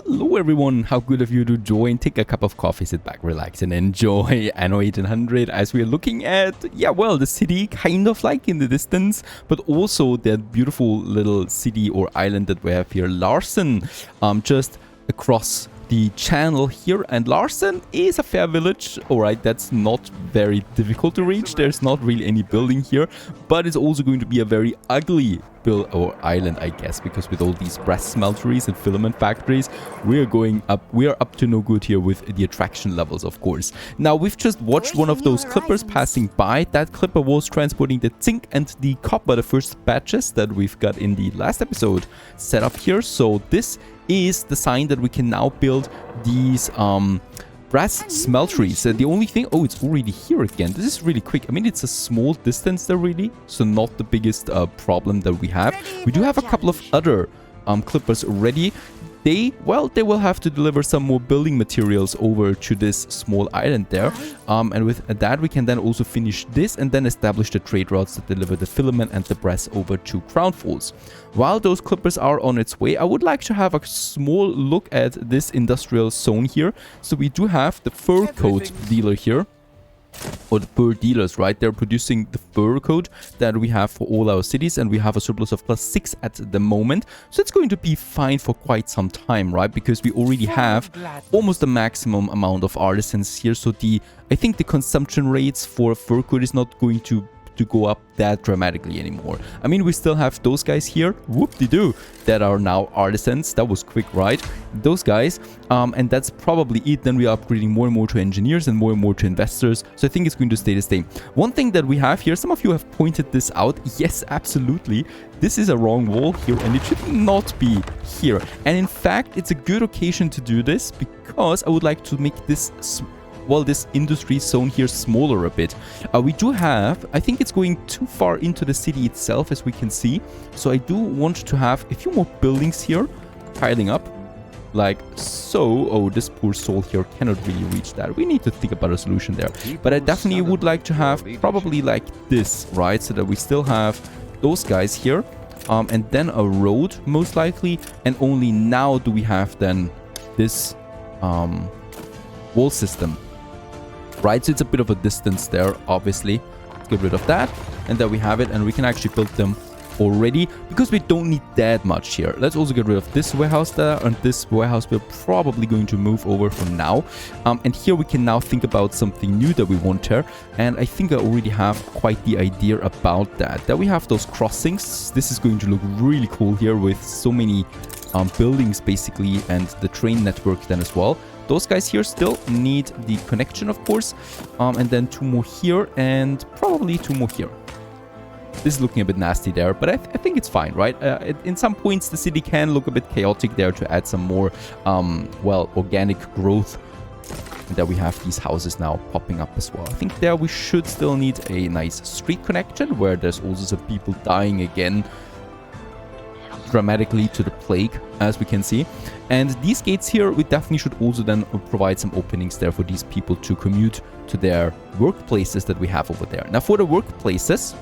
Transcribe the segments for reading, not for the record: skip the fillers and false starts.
Hello everyone, how good of you to join. Take a cup of coffee, sit back, relax and enjoy Anno 1800 as we're looking at, yeah, well, the city kind of like in the distance, but also that beautiful little city or island that we have here, Larsen, just across the channel here. And Larsen is a fair village. All right, that's not very difficult to reach. There's not really any building here, but it's also going to be a very ugly island, I guess, because with all these brass smelteries and filament factories, we are up to no good here with the attraction levels, of course. Now, we've just watched one of those clippers passing by. That clipper was transporting the zinc and the copper, the first batches that we've got in the last episode set up here. So this is the sign that we can now build these brass smelteries. The only thing, oh, it's already here again. This is really quick. I mean, it's a small distance there, really, so not the biggest problem that we have. We do have a couple of other clippers ready. They will have to deliver some more building materials over to this small island there. And with that, we can then also finish this and then establish the trade routes that deliver the filament and the brass over to Crown Falls. While those clippers are on its way, I would like to have a small look at this industrial zone here. So we do have the fur coat dealer here. Or the fur dealers, right? They're producing the fur coat that we have for all our cities, and we have a surplus of +6 at the moment. So it's going to be fine for quite some time, right? Because we already have almost the maximum amount of artisans here. So I think the consumption rates for fur coat is not going to go up that dramatically anymore. I mean, we still have those guys here, whoop-de-doo, that are now artisans. That was quick, right? Those guys, and that's probably it. Then we are upgrading more and more to engineers and more to investors. So I think it's going to stay the same. One thing that we have here, some of you have pointed this out. Yes, absolutely. This is a wrong wall here, and it should not be here. And in fact, it's a good occasion to do this because I would like to make this this industry zone here smaller a bit. We do have, I think it's going too far into the city itself, as we can see. So I do want to have a few more buildings here piling up like so. Oh, this poor soul here cannot really reach that. We need to think about a solution there. But I definitely would like to have probably like this, right? So that we still have those guys here. And then a road, most likely. And only now do we have then this wall system. Right, so it's a bit of a distance there, obviously. Let's get rid of that. And there we have it. And we can actually build them already because we don't need that much here. Let's also get rid of this warehouse there. And this warehouse we're probably going to move over for now. And here we can now think about something new that we want here. And I think I already have quite the idea about that. There we have those crossings. This is going to look really cool here with so many buildings basically, and the train network then as well. Those guys here still need the connection, of course. And then 2 more here and probably 2 more here. This is looking a bit nasty there, but I think it's fine, right? In some points, the city can look a bit chaotic there to add some more, organic growth. And there we have these houses now popping up as well. I think there we should still need a nice street connection where there's also some people dying again dramatically to the plague, as we can see. And these gates here, we definitely should also then provide some openings there for these people to commute to their workplaces that we have over there. Now, for the workplaces,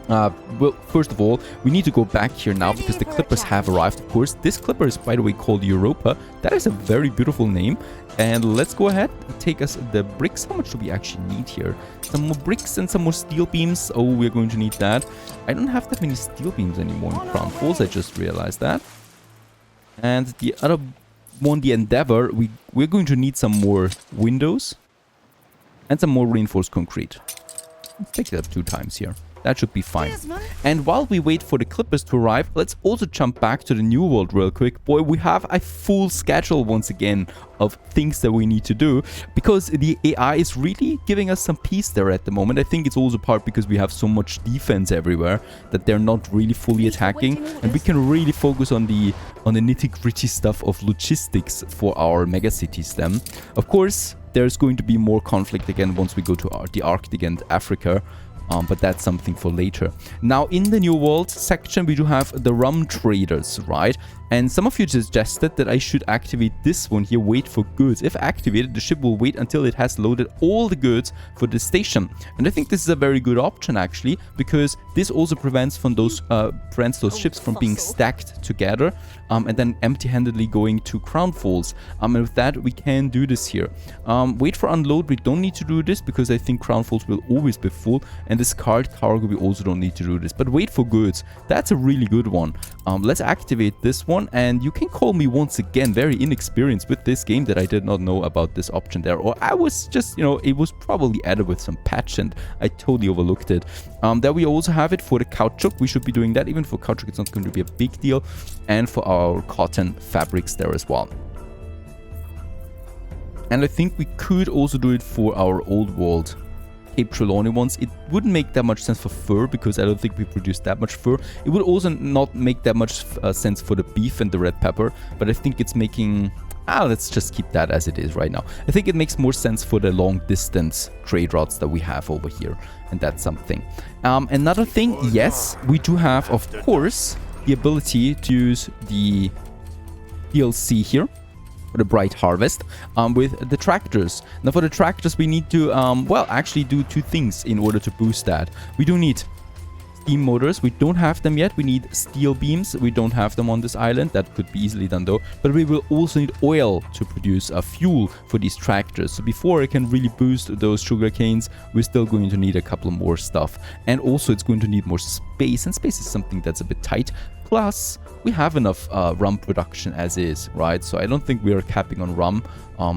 well, first of all, we need to go back here now because the clippers have arrived, of course. This clipper is, by the way, called Europa. That is a very beautiful name. And let's go ahead and take us the bricks. How much do we actually need here? Some more bricks and some more steel beams. Oh, we're going to need that. I don't have that many steel beams anymore in Crown Falls. I just realized that. And the other one, the Endeavor, we're going to need some more windows and some more reinforced concrete. Let's take it up 2 times here. That should be fine. And while we wait for the clippers to arrive, let's also jump back to the New World real quick. Boy, we have a full schedule once again of things that we need to do because the AI is really giving us some peace there at the moment. I think it's also part because we have so much defense everywhere that they're not really fully attacking, and we can really focus on the nitty-gritty stuff of logistics for our megacities then. Of course, there's going to be more conflict again once we go to the Arctic and Africa. But that's something for later. Now, in the New World section, we do have the rum traders, right? And some of you suggested that I should activate this one here, wait for goods. If activated, the ship will wait until it has loaded all the goods for the station. And I think this is a very good option actually, because this also prevents those ships from being stacked together and then empty-handedly going to Crown Falls. And with that, we can do this here. Wait for unload, we don't need to do this because I think Crown Falls will always be full. And discard cargo, we also don't need to do this. But wait for goods, that's a really good one. Let's activate this one, and you can call me once again very inexperienced with this game that I did not know about this option there, or I was just, you know, it was probably added with some patch and I totally overlooked it. There we also have it for the caoutchouc. We should be doing that. Even for caoutchouc, it's not going to be a big deal. And for our cotton fabrics there as well. And I think we could also do it for our old world Cape Trelawney ones. It wouldn't make that much sense for fur because I don't think we produce that much fur. It would also not make that much sense for the beef and the red pepper, but I think it's making... let's just keep that as it is right now. I think it makes more sense for the long distance trade routes that we have over here, and that's something. Another thing, yes, we do have, of course, the ability to use the DLC here, the Bright Harvest, with the tractors. Now for the tractors we need to, well, actually do two things in order to boost that. We do need steam motors, we don't have them yet. We need steel beams, we don't have them on this island. That could be easily done though. But we will also need oil to produce a fuel for these tractors. So before I can really boost those sugar canes, we're still going to need a couple more stuff. And also it's going to need more space, and space is something that's a bit tight. Plus, we have enough rum production as is, right? So I don't think we are capping on rum,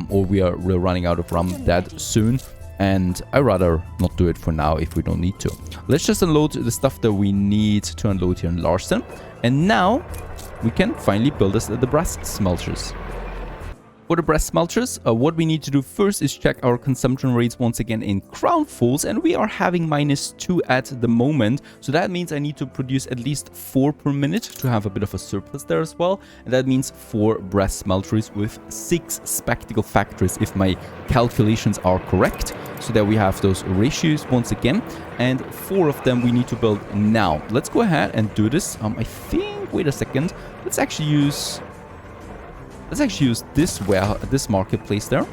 or we're running out of rum that soon. And I'd rather not do it for now if we don't need to. Let's just unload the stuff that we need to unload here in Larson. And now we can finally build us the brass smelters. For the brass smelters, what we need to do first is check our consumption rates once again in Crown Falls, and we are having -2 at the moment. So that means I need to produce at least 4 per minute to have a bit of a surplus there as well. And that means 4 brass smelteries with 6 spectacle factories if my calculations are correct. So there we have those ratios once again, and 4 of them we need to build now. Let's go ahead and do this. I think, wait a second, let's actually use this marketplace there.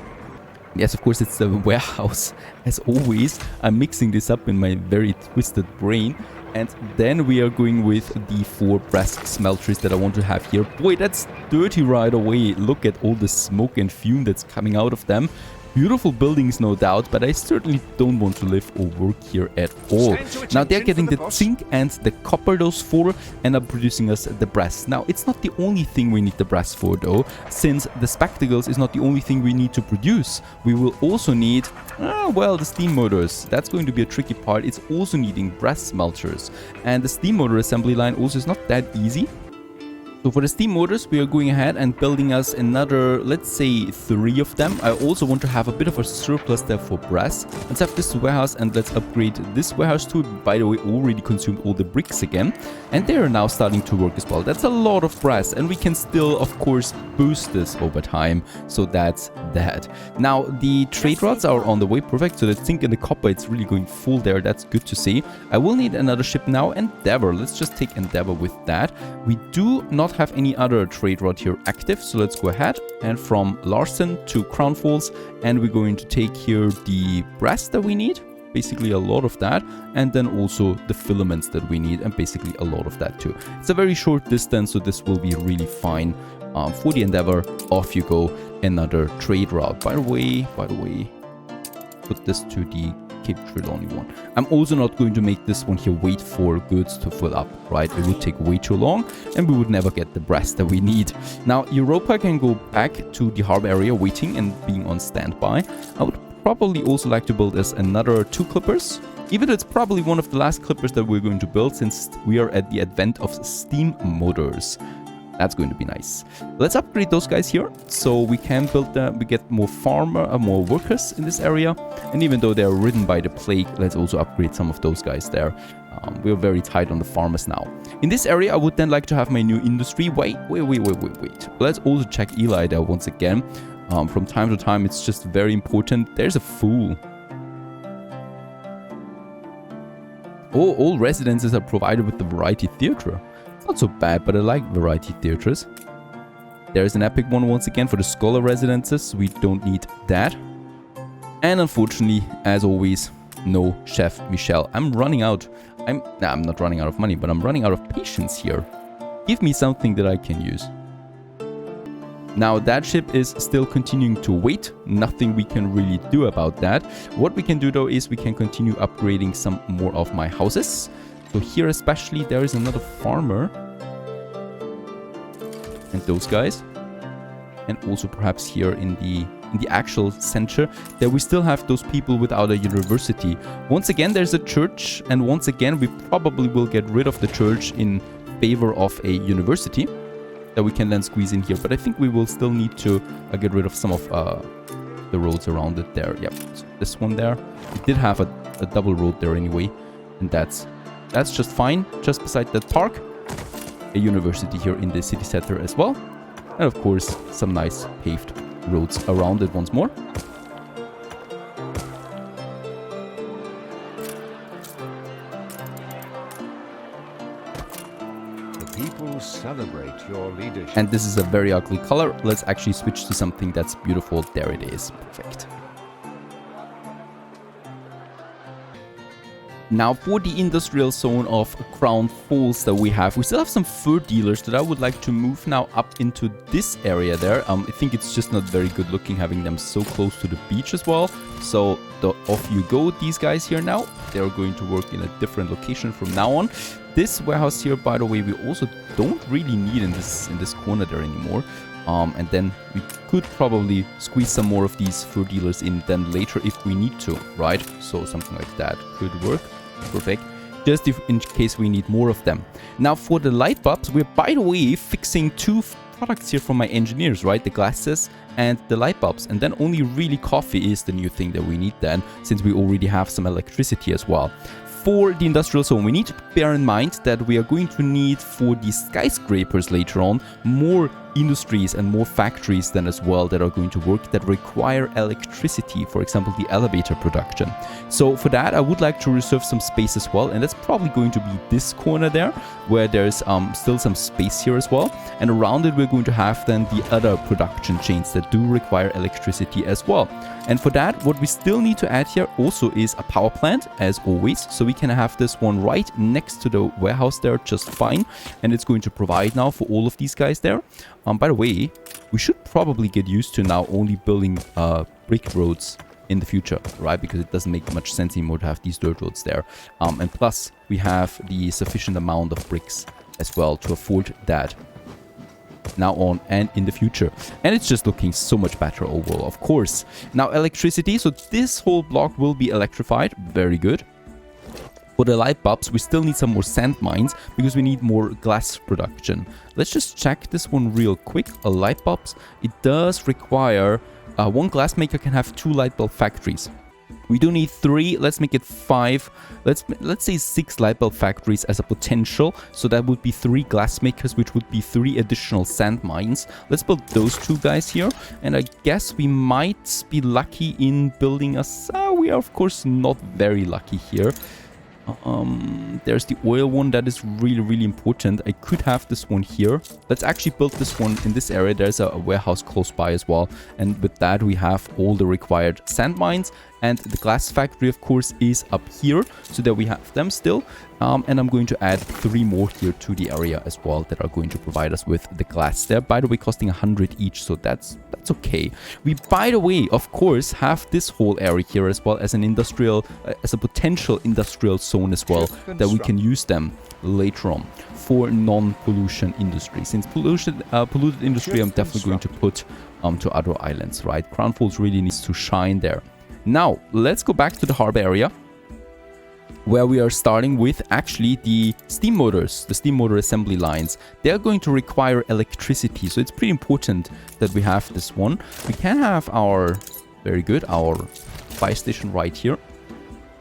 Yes, of course, it's the warehouse. As always, I'm mixing this up in my very twisted brain. And then we are going with the 4 brass smelteries that I want to have here. Boy, that's dirty right away. Look at all the smoke and fume that's coming out of them. Beautiful buildings, no doubt, but I certainly don't want to live or work here at all. Now they're getting the zinc and the copper, those 4, and are producing us the brass. Now it's not the only thing we need the brass for though, since the spectacles is not the only thing we need to produce. We will also need, well, the steam motors. That's going to be a tricky part. It's also needing brass smelters. And the steam motor assembly line also is not that easy. So for the steam motors, we are going ahead and building us another, let's say 3 of them. I also want to have a bit of a surplus there for brass. Let's have this warehouse and let's upgrade this warehouse too. By the way, already consumed all the bricks again. And they are now starting to work as well. That's a lot of brass, and we can still, of course, boost this over time. So that's that. Now, the trade routes are on the way. Perfect. So the zinc and the copper, it's really going full there. That's good to see. I will need another ship now. Endeavor. Let's just take Endeavor with that. We do not have any other trade route here active, so let's go ahead and from Larson to Crown Falls, and we're going to take here the brass that we need, basically a lot of that, and then also the filaments that we need, and basically a lot of that too. It's a very short distance, so this will be really fine. For the Endeavor, off you go, another trade route. By the way, put this to the Cape Trelawney one. I'm also not going to make this one here wait for goods to fill up, right? It would take way too long and we would never get the brass that we need. Now, Europa can go back to the harbor area waiting and being on standby. I would probably also like to build us another 2 clippers. Even though it's probably one of the last clippers that we're going to build since we are at the advent of steam motors. That's going to be nice. Let's upgrade those guys here so we can build them. We get more more workers in this area. And even though they're ridden by the plague, let's also upgrade some of those guys there. We're very tight on the farmers now. In this area, I would then like to have my new industry. Wait. Let's also check Eli there once again. From time to time, it's just very important. There's a fool. Oh, all residences are provided with the variety theater. Not so bad, but I like variety theaters. There's an epic one once again for the scholar residences. We don't need that. And unfortunately, as always, no Chef Michel. I'm running out. I'm not running out of money, but I'm running out of patience here. Give me something that I can use. Now that ship is still continuing to wait. Nothing we can really do about that. What we can do though is we can continue upgrading some more of my houses. So here especially there is another farmer. And those guys. And also perhaps here in the actual center, that we still have those people without a university. Once again, there's a church, and once again, we probably will get rid of the church in favor of a university that we can then squeeze in here. But I think we will still need to get rid of some of the roads around it there. Yep, so this one there. We did have a double road there anyway, and that's just fine. Just beside that park, a university here in the city center as well. And of course, some nice paved roads around it once more. The people celebrate your leadership. And this is a very ugly color. Let's actually switch to something that's beautiful. There it is. Perfect. Now for the industrial zone of Crown Falls that we still have some fur dealers that I would like to move now up into this area there. I think it's just not very good looking having them so close to the beach as well. So off you go, these guys here now. They're going to work in a different location from now on. This warehouse here, by the way, we also don't really need in this corner there anymore. And then we could probably squeeze some more of these fur dealers in then later if we need to, right? So something like that could work. Perfect. Just in case we need more of them. Now for the light bulbs, we're by the way fixing two products here from my engineers, right? The glasses and the light bulbs. And then only really coffee is the new thing that we need then, since we already have some electricity as well. For the industrial zone, we need to bear in mind that we are going to need for the skyscrapers later on more industries and more factories then as well that are going to work that require electricity, for example the elevator production. So for that I would like to reserve some space as well, and that's probably going to be this corner there where there's still some space here as well, and around it we're going to have then the other production chains that do require electricity as well. And for that what we still need to add here also is a power plant as always, so we can have this one right next to the warehouse there just fine, and it's going to provide now for all of these guys there. By the way, we should probably get used to now only building brick roads in the future, right? Because it doesn't make much sense anymore to have these dirt roads there. And plus, we have the sufficient amount of bricks as well to afford that now on and in the future. And it's just looking so much better overall, of course. Now, electricity. So this whole block will be electrified. Very good. For the light bulbs, we still need some more sand mines because we need more glass production. Let's just check this one real quick. Light bulbs, it does require one glass maker can have 2 light bulb factories. We do need 3. Let's make it 5. Let's say 6 light bulb factories as a potential. So that would be 3 glass makers, which would be 3 additional sand mines. Let's build those 2 guys here. And I guess we might be lucky in building we are of course not very lucky here. There's the oil one that is really important. I could have this one here. Let's actually build this one in this area. There's a warehouse close by as well, and with that we have all the required sand mines, and the glass factory of course is up here so that we have them still. And I'm going to add 3 more here to the area as well that are going to provide us with the glass. They're by the way costing 100 each, so that's okay. We by the way of course have this whole area here as well as an industrial as a potential industrial zone as well that we can use them later on for non-pollution industry. Since polluted industry I'm definitely going to put to other islands, right? Crown Falls really needs to shine there. Now let's go back to the harbor area, where we are starting with actually the steam motors, the steam motor assembly lines. They're going to require electricity, so it's pretty important that we have this one. We can have our fire station right here.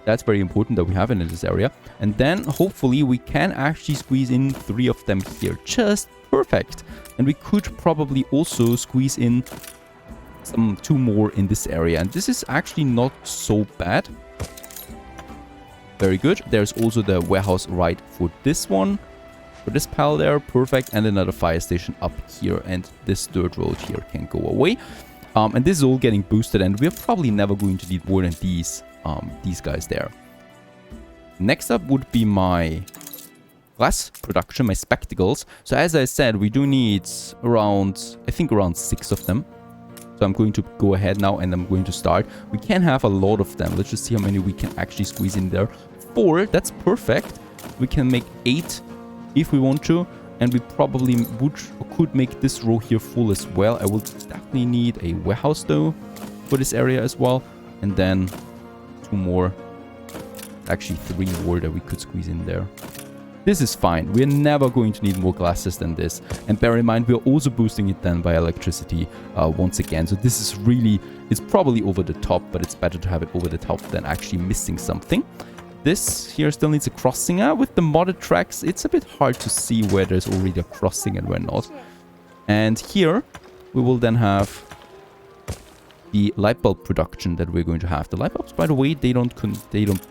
That's very important that we have it in this area. And then hopefully we can actually squeeze in 3 of them here. Just perfect. And we could probably also squeeze in 2 more in this area. And this is actually not so bad. Very good. There's also the warehouse right for this one. For this pal there, perfect, and another fire station up here, and this dirt road here can go away. And this is all getting boosted, and we're probably never going to need more than these guys there. Next up would be my glass production, my spectacles. So as I said, we do need around, I think around 6 of them. So I'm going to go ahead now and I'm going to start. We can have a lot of them. Let's just see how many we can actually squeeze in there. 4, that's perfect. We can make 8 if we want to. And we probably could make this row here full as well. I will definitely need a warehouse though for this area as well. And then 2 more. Actually 3 more that we could squeeze in there. This is fine. We're never going to need more glasses than this. And bear in mind, we're also boosting it then by electricity once again. So this is really, it's probably over the top, but it's better to have it over the top than actually missing something. This here still needs a crossing. With the modded tracks, it's a bit hard to see where there's already a crossing and where not. And here, we will then have the light bulb production that we're going to have. The light bulbs, by the way, they don't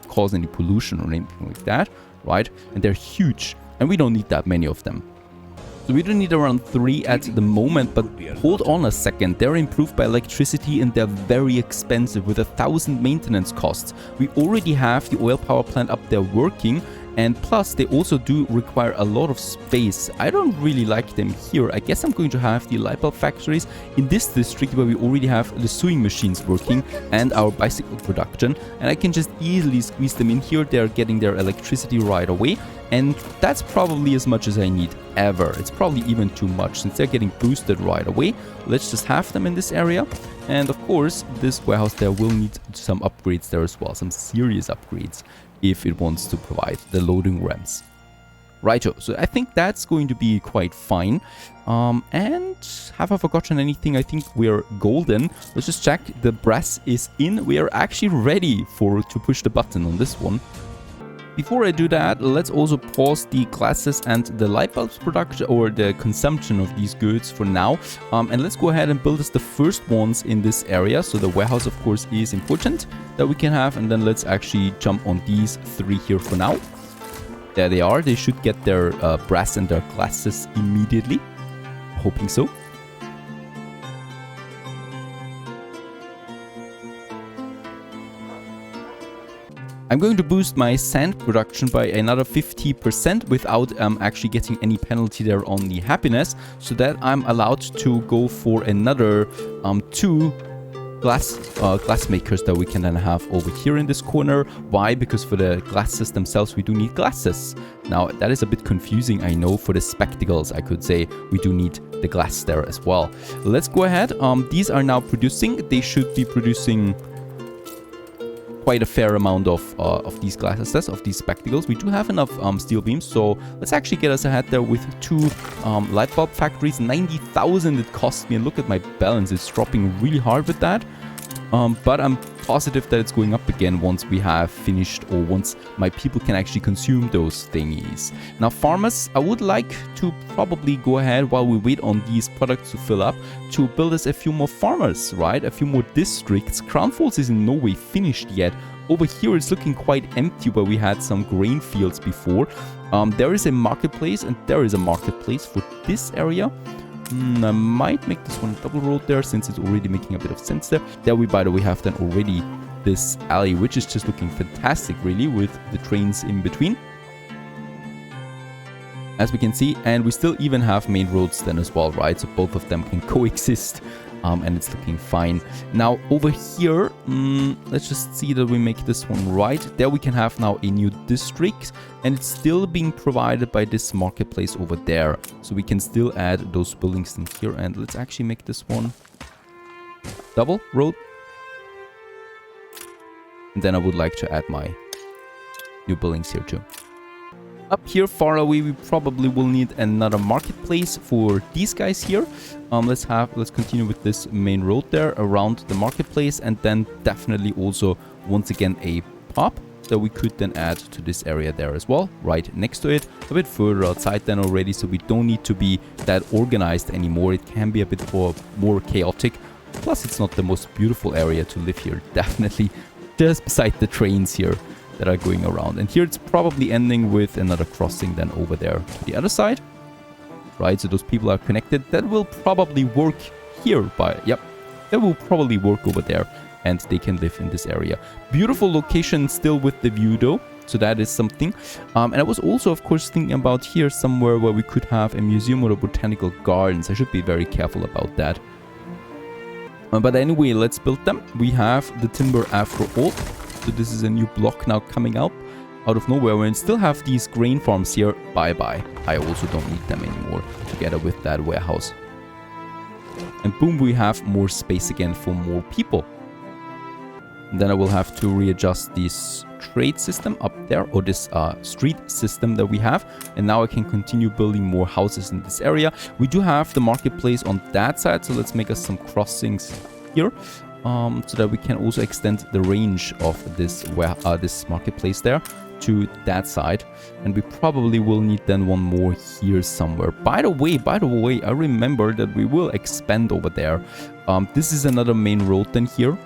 cause any pollution or anything like that. Right? And they're huge, and we don't need that many of them. So we do need around 3 at the moment, but hold on a second. They're improved by electricity and they're very expensive with 1,000 maintenance costs. We already have the oil power plant up there working, and plus they also do require a lot of space. I don't really like them here. I guess I'm going to have the light bulb factories in this district where we already have the sewing machines working and our bicycle production, and I can just easily squeeze them in here. They're getting their electricity right away, and that's probably as much as I need ever. It's probably even too much since they're getting boosted right away. Let's just have them in this area. And of course, this warehouse there will need some upgrades there as well, some serious upgrades, if it wants to provide the loading ramps. Righto, so I think that's going to be quite fine. And have I forgotten anything? I think we're golden. Let's just check. The brass is in. We are actually ready to push the button on this one. Before I do that, let's also pause the glasses and the light bulbs production or the consumption of these goods for now. And let's go ahead and build us the first ones in this area. So the warehouse, of course, is important that we can have. And then let's actually jump on these 3 here for now. There they are. They should get their brass and their glasses immediately. Hoping so. I'm going to boost my sand production by another 50% without actually getting any penalty there on the happiness, so that I'm allowed to go for another 2 glass makers that we can then have over here in this corner. Why? Because for the glasses themselves, we do need glasses. Now, that is a bit confusing, I know. For the spectacles, I could say we do need the glass there as well. Let's go ahead. These are now producing. They should be producing quite a fair amount of these glasses, of these spectacles. We do have enough steel beams, so let's actually get us ahead there with 2 light bulb factories. 90,000 it cost me, and look at my balance, it's dropping really hard with that. But I'm positive that it's going up again once we have finished, or once my people can actually consume those thingies. Now farmers, I would like to probably go ahead while we wait on these products to fill up to build us a few more farmers, right? A few more districts. Crown Falls is in no way finished yet. Over here it's looking quite empty where we had some grain fields before. There is a marketplace, and there is a marketplace for this area. I might make this one a double road there, since it's already making a bit of sense there. There we, by the way, have then already this alley, which is just looking fantastic, really, with the trains in between, as we can see. And we still even have main roads then as well, right? So both of them can coexist, and it's looking fine. Now over here, let's just see that we make this one right. There we can have now a new district, and it's still being provided by this marketplace over there. So we can still add those buildings in here, and let's actually make this one double road. And then I would like to add my new buildings here too. Up here far away, we probably will need another marketplace for these guys here. Let's continue with this main road there around the marketplace, and then definitely also once again a pub that we could then add to this area there as well, right next to it, a bit further outside then already, so we don't need to be that organized anymore. It can be a bit more chaotic. Plus, it's not the most beautiful area to live here, definitely. Just beside the trains here. that are going around. And here it's probably ending with another crossing then over there to the other side. Right, so those people are connected. That will probably work here that will probably work over there, and they can live in this area. Beautiful location still with the view though, so that is something. And I was also of course thinking about here somewhere where we could have a museum or a botanical gardens. I should be very careful about that. But anyway, let's build them. We have the timber after all, so this is a new block now coming out of nowhere. We still have these grain farms here. Bye bye. I also don't need them anymore, together with that warehouse. And boom, we have more space again for more people. And then I will have to readjust this trade system up there, or this street system that we have. And now I can continue building more houses in this area. We do have the marketplace on that side, so let's make us some crossings here, so that we can also extend the range of this marketplace there to that side. And we probably will need then one more here somewhere. By the way, I remember that we will expand over there. This is another main road then here,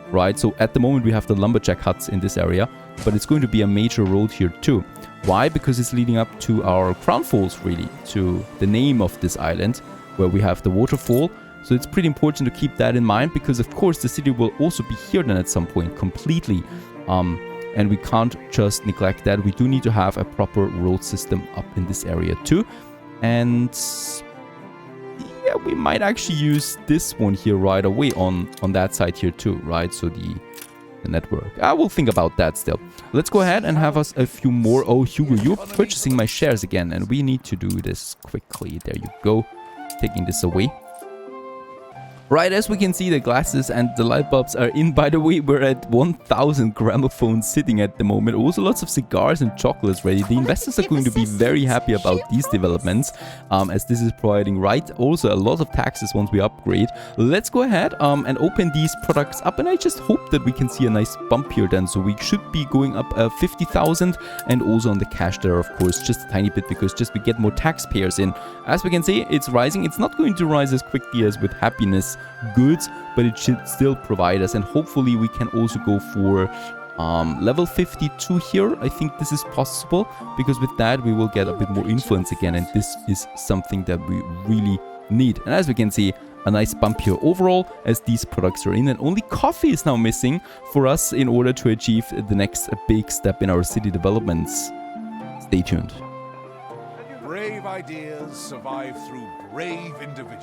right? So at the moment we have the lumberjack huts in this area, but it's going to be a major road here too. Why? Because it's leading up to our Crown Falls, really, to the name of this island, where we have the waterfall. So it's pretty important to keep that in mind, because of course the city will also be here then at some point completely. And we can't just neglect that. We do need to have a proper road system up in this area too. And yeah, we might actually use this one here right away on that side here too, right? So the network. I will think about that still. Let's go ahead and have us a few more. Oh, Hugo, you're purchasing my shares again, and we need to do this quickly. There you go. Taking this away. Right, as we can see, the glasses and the light bulbs are in. By the way, we're at 1,000 gramophones sitting at the moment. Also lots of cigars and chocolates ready. The investors are going to be very happy about these developments, as this is providing, right, also a lot of taxes once we upgrade. Let's go ahead and open these products up, and I just hope that we can see a nice bump here then. So we should be going up 50,000, and also on the cash there, of course, just a tiny bit, because just we get more taxpayers in. As we can see, it's rising. It's not going to rise as quickly as with happiness goods, but it should still provide us, and hopefully we can also go for level 52 here. I think this is possible, because with that we will get a bit more influence again, and this is something that we really need. And as we can see, a nice bump here overall as these products are in, and only coffee is now missing for us in order to achieve the next big step in our city developments. Stay tuned. Brave ideas survive through brave individuals.